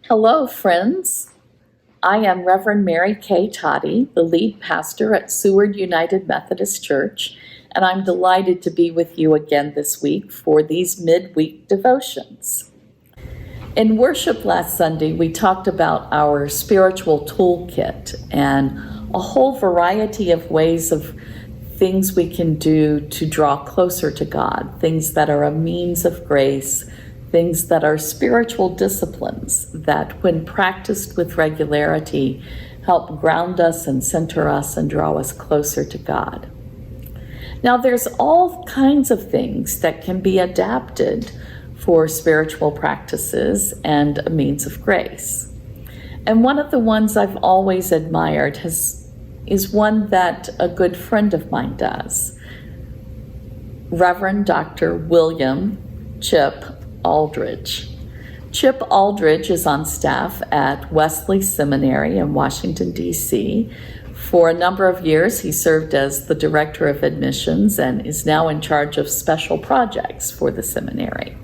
Hello, friends. I am Reverend Mary Kay Toddy, the lead pastor at Seward United Methodist Church, and I'm delighted to be with you again this week for these midweek devotions. In worship last Sunday, we talked about our spiritual toolkit and a whole variety of ways of things we can do to draw closer to God, things that are a means of grace, things that are spiritual disciplines that, when practiced with regularity, help ground us and center us and draw us closer to God. Now, there's all kinds of things that can be adapted for spiritual practices and a means of grace. And one of the ones I've always admired is one that a good friend of mine does. Reverend Dr. William Chip Aldridge. Chip Aldridge is on staff at Wesley Seminary in Washington, D.C. For a number of years, he served as the director of admissions and is now in charge of special projects for the seminary.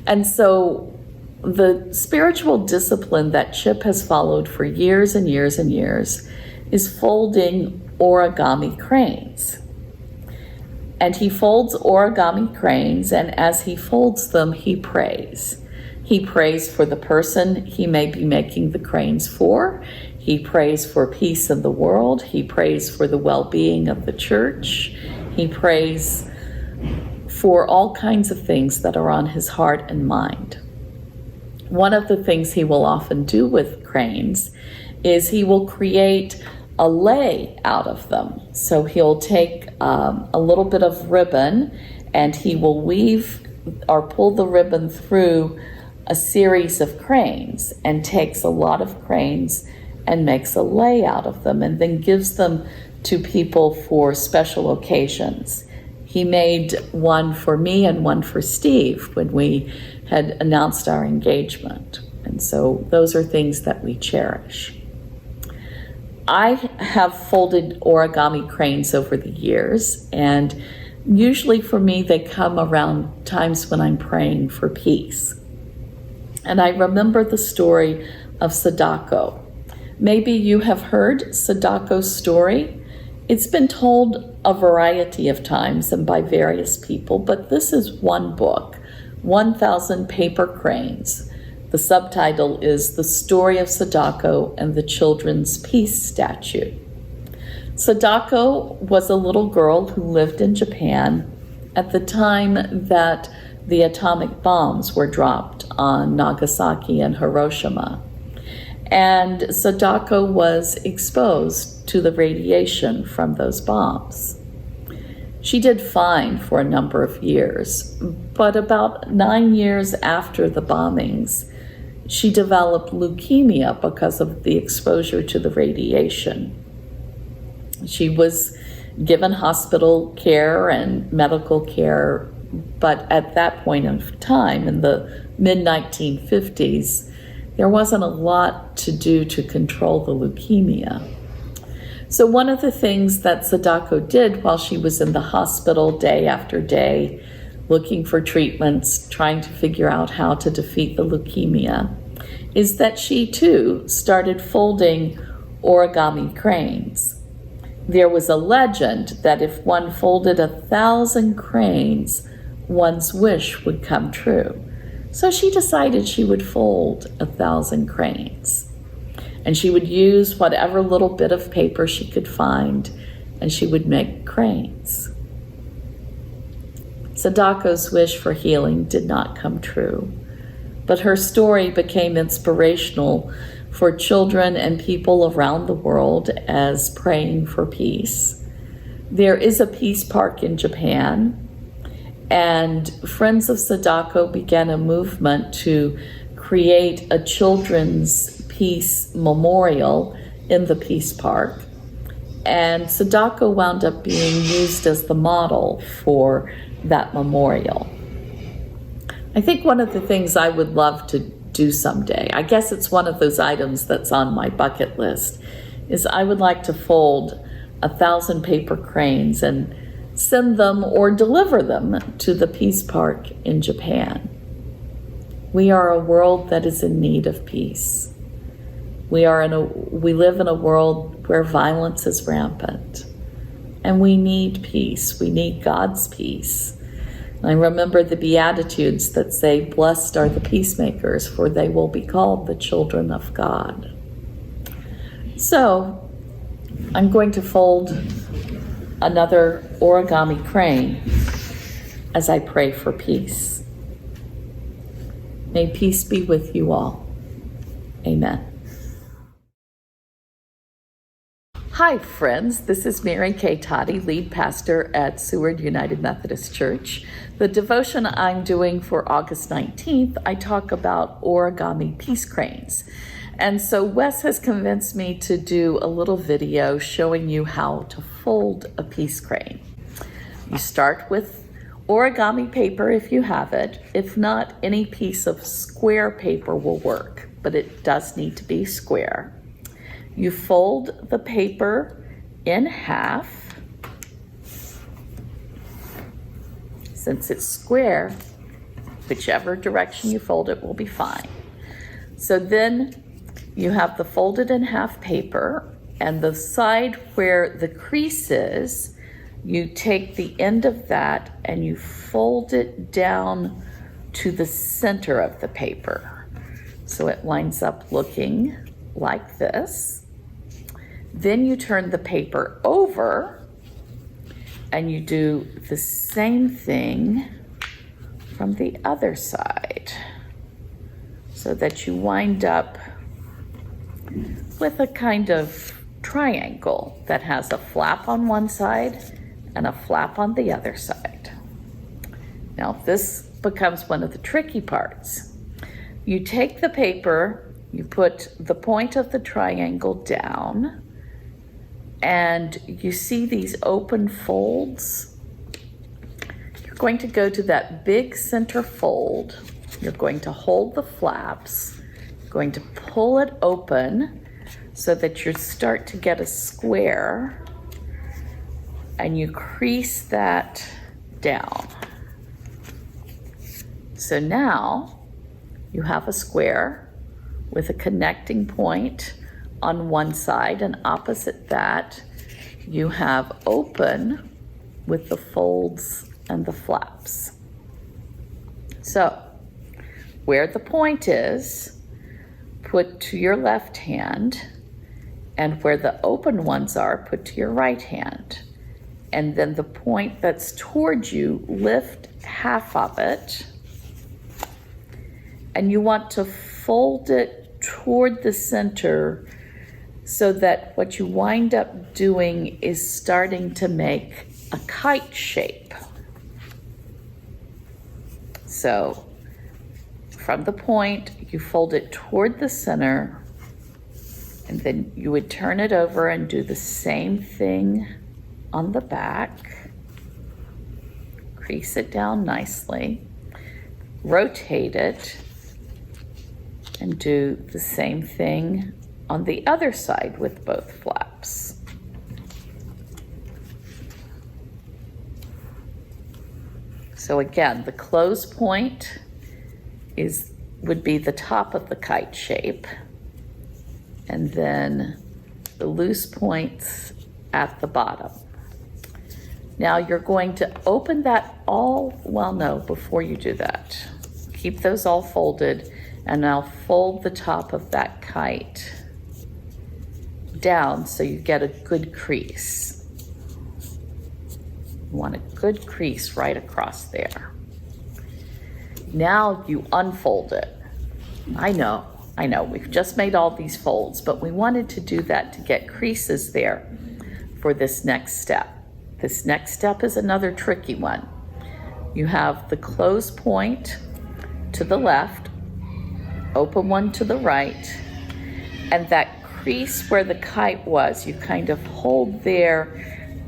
And so the spiritual discipline that Chip has followed for years and years and years is folding origami cranes. And he folds origami cranes, and as he folds them, he prays. He prays for the person he may be making the cranes for. He prays for peace in the world. He prays for the well-being of the church. He prays for all kinds of things that are on his heart and mind. One of the things he will often do with cranes is he will create a lei out of them. So he'll take a little bit of ribbon and he will weave or pull the ribbon through a series of cranes and takes a lot of cranes and makes a lei out of them and then gives them to people for special occasions. He made one for me and one for Steve when we had announced our engagement. And so those are things that we cherish. I have folded origami cranes over the years, and usually for me they come around times when I'm praying for peace. And I remember the story of Sadako. Maybe you have heard Sadako's story. It's been told a variety of times and by various people, but this is one book, 1,000 Paper Cranes. The subtitle is The Story of Sadako and the Children's Peace Statue. Sadako was a little girl who lived in Japan at the time that the atomic bombs were dropped on Nagasaki and Hiroshima. And Sadako was exposed to the radiation from those bombs. She did fine for a number of years, but about 9 years after the bombings, she developed leukemia because of the exposure to the radiation. She was given hospital care and medical care, but at that point in time, in the mid-1950s, there wasn't a lot to do to control the leukemia. So one of the things that Sadako did while she was in the hospital day after day, looking for treatments, trying to figure out how to defeat the leukemia, is that she too started folding origami cranes. There was a legend that if one folded 1,000 cranes, one's wish would come true. So she decided she would fold 1,000 cranes. And she would use whatever little bit of paper she could find, and she would make cranes. Sadako's wish for healing did not come true, but her story became inspirational for children and people around the world as praying for peace. There is a peace park in Japan, and Friends of Sadako began a movement to create a children's peace memorial in the peace park. And Sadako wound up being used as the model for that memorial. I think one of the things I would love to do someday, I guess it's one of those items that's on my bucket list, is I would like to fold 1,000 paper cranes and send them or deliver them to the Peace Park in Japan. We are a world that is in need of peace. We live in a world where violence is rampant, and we need peace. We need God's peace. And I remember the Beatitudes that say, "Blessed are the peacemakers, for they will be called the children of God." So I'm going to fold another origami crane as I pray for peace. May peace be with you all. Amen. Hi, friends. This is Mary Kay Toddy, lead pastor at Seward United Methodist Church. The devotion I'm doing for August 19th, I talk about Origami Peace Cranes. And so Wes has convinced me to do a little video showing you how to fold a peace crane. You start with origami paper if you have it. If not, any piece of square paper will work, but it does need to be square. You fold the paper in half. Since it's square, whichever direction you fold it will be fine. So then you have the folded in half paper, and the side where the crease is, you take the end of that and you fold it down to the center of the paper. So it winds up looking like this. Then you turn the paper over and you do the same thing from the other side, so that you wind up with a kind of triangle that has a flap on one side and a flap on the other side. Now this becomes one of the tricky parts. You take the paper, you put the point of the triangle down, and you see these open folds. You're going to go to that big center fold. You're going to hold the flaps, going to pull it open so that you start to get a square, and you crease that down. So now you have a square with a connecting point on one side, and opposite that you have open with the folds and the flaps. So where the point is, put to your left hand, and where the open ones are, put to your right hand. And then the point that's towards you, lift half of it, and you want to fold it toward the center, so that what you wind up doing is starting to make a kite shape. So from the point, you fold it toward the center, and then you would turn it over and do the same thing on the back. Crease it down nicely, rotate it, and do the same thing on the other side with both flaps. So again, the close point would be the top of the kite shape, and then the loose points at the bottom. Now you're going to open that before you do that, keep those all folded, and now fold the top of that kite down so you get a good crease. You want a good crease right across there. Now you unfold it. I know, we've just made all these folds, but we wanted to do that to get creases there for this next step. This next step is another tricky one. You have the close point to the left, open one to the right, and that crease where the kite was, you kind of hold there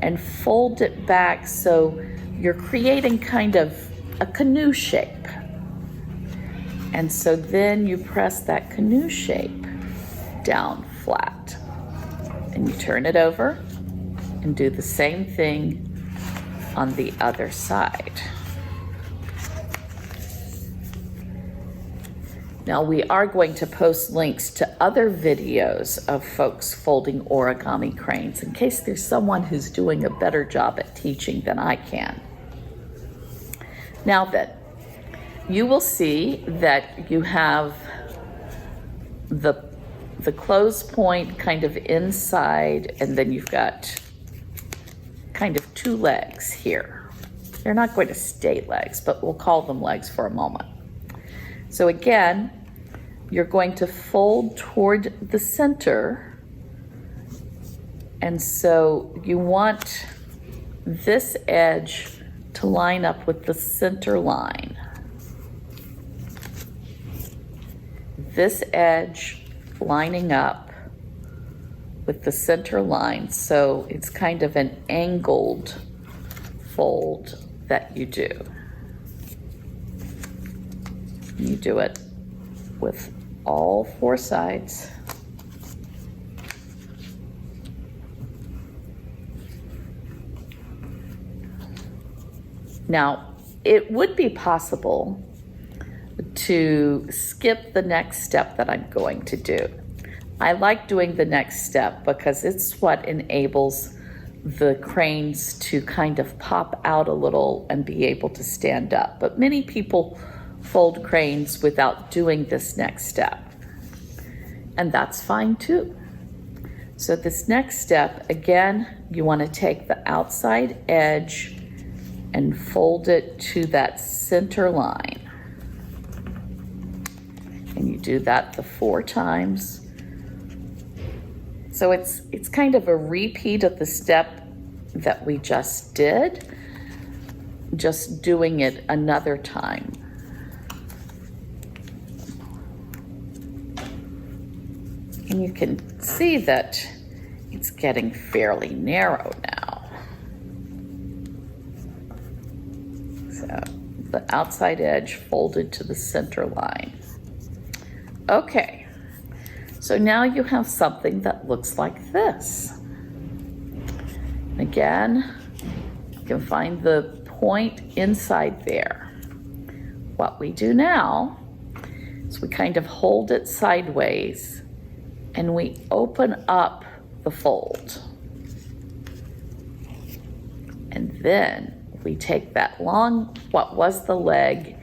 and fold it back, so you're creating kind of a canoe shape. And so then you press that canoe shape down flat, and you turn it over and do the same thing on the other side. Now we are going to post links to other videos of folks folding origami cranes in case there's someone who's doing a better job at teaching than I can. Now then, you will see that you have the close point kind of inside, and then you've got kind of two legs here. They're not going to stay legs, but we'll call them legs for a moment. So again, you're going to fold toward the center, and so you want this edge to line up with the center line. This edge lining up with the center line, so it's kind of an angled fold that you do. You do it with all four sides. Now, it would be possible to skip the next step that I'm going to do. I like doing the next step because it's what enables the cranes to kind of pop out a little and be able to stand up. But many people fold cranes without doing this next step, and that's fine too. So this next step, again, you want to take the outside edge and fold it to that center line. And you do that the 4 times. So it's kind of a repeat of the step that we just did, just doing it another time. And you can see that it's getting fairly narrow now. So the outside edge folded to the center line. Okay, so now you have something that looks like this. Again, you can find the point inside there. What we do now is we kind of hold it sideways and we open up the fold. And then we take that long, what was the leg,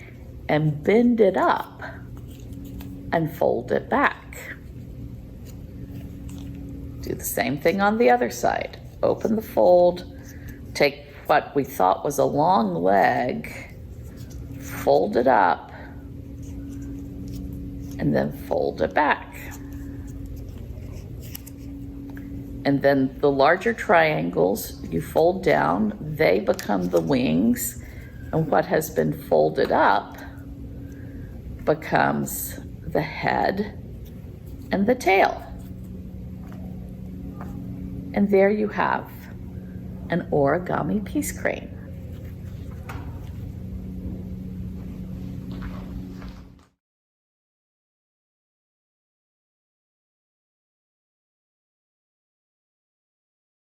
and bend it up and fold it back. Do the same thing on the other side. Open the fold, take what we thought was a long leg, fold it up, and then fold it back. And then the larger triangles you fold down, they become the wings, and what has been folded up becomes the head and the tail. And there you have an origami peace crane.